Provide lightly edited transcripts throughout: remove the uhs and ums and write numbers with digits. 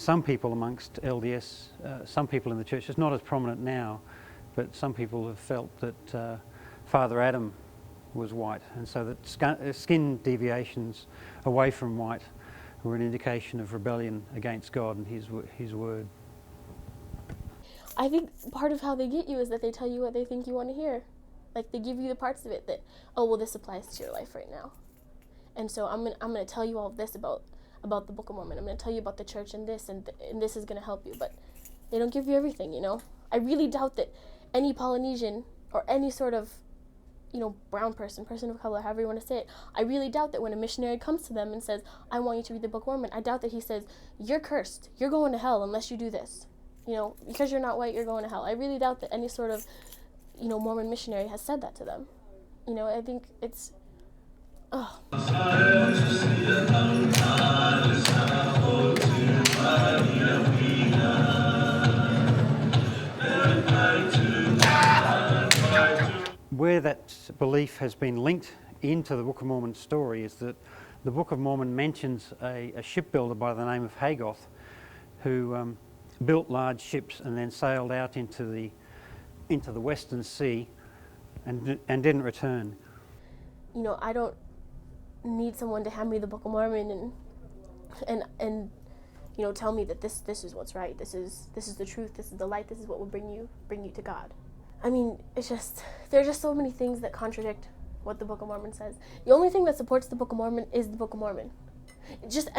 some people amongst LDS, some people in the church, it's not as prominent now, but some people have felt that Father Adam was white, and so that skin deviations away from white were an indication of rebellion against God and His word. I think part of how they get you is that they tell you what they think you want to hear. Like, they give you the parts of it that, oh, well, this applies to your life right now. And so I'm gonna tell you all of this about the Book of Mormon. I'm gonna tell you about the church and this, and this is gonna help you. But they don't give you everything, you know. I really doubt that any Polynesian or any sort of, you know, brown person of color, however you want to say it, I really doubt that when a missionary comes to them and says, I want you to read the Book of Mormon, I doubt that he says, you're cursed, you're going to hell unless you do this. You know, because you're not white, you're going to hell. I really doubt that any sort of, you know, Mormon missionary has said that to them. You know, I think it's, oh. Where that belief has been linked into the Book of Mormon story is that the Book of Mormon mentions a shipbuilder by the name of Hagoth who built large ships and then sailed out into the Western Sea and didn't return. You know, I don't need someone to hand me the Book of Mormon and you know, tell me that this is what's right. This is the truth. This is the light. This is what will bring you to God. I mean, it's just, there are just so many things that contradict what the Book of Mormon says. The only thing that supports the Book of Mormon is the Book of Mormon. Just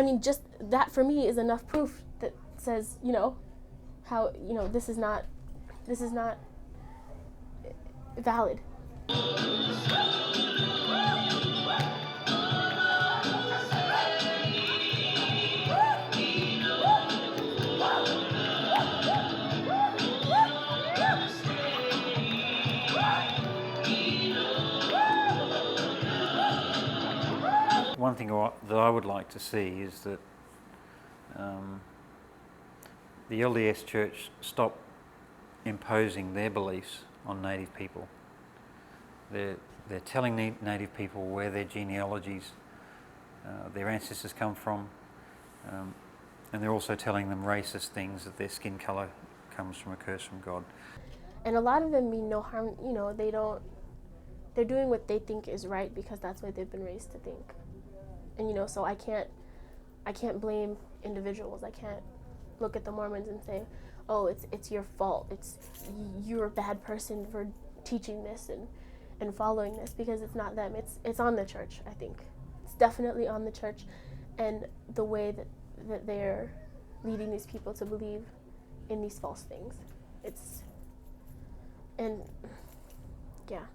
that for me is enough proof that says, you know, how, you know, this is not valid. One thing that I would like to see is that the LDS Church stop imposing their beliefs on Native people. They're telling Native people where their genealogies, their ancestors come from, and they're also telling them racist things, that their skin colour comes from a curse from God. And a lot of them mean no harm. You know, they're doing what they think is right because that's what they've been raised to think. And, you know, so I can't blame individuals. I can't look at the Mormons and say, oh, it's your fault. You're a bad person for teaching this and following this, because it's not them. It's on the church, I think. It's definitely on the church and the way that they're leading these people to believe in these false things. Yeah.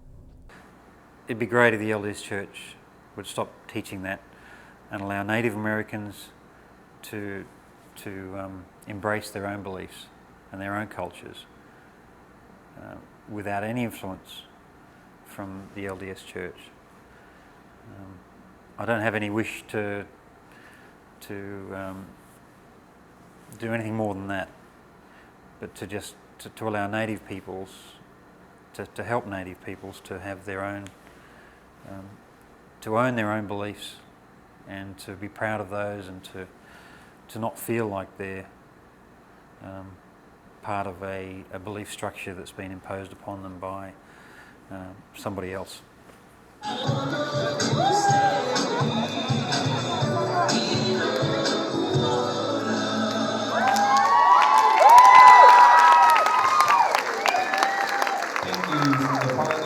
It'd be great if the LDS Church would stop teaching that and allow Native Americans to embrace their own beliefs and their own cultures without any influence from the LDS Church. I don't have any wish to do anything more than that, but to allow Native peoples, to help Native peoples to have their own, to own their own beliefs and to be proud of those, and to not feel like they're part of a belief structure that's been imposed upon them by somebody else. Thank you.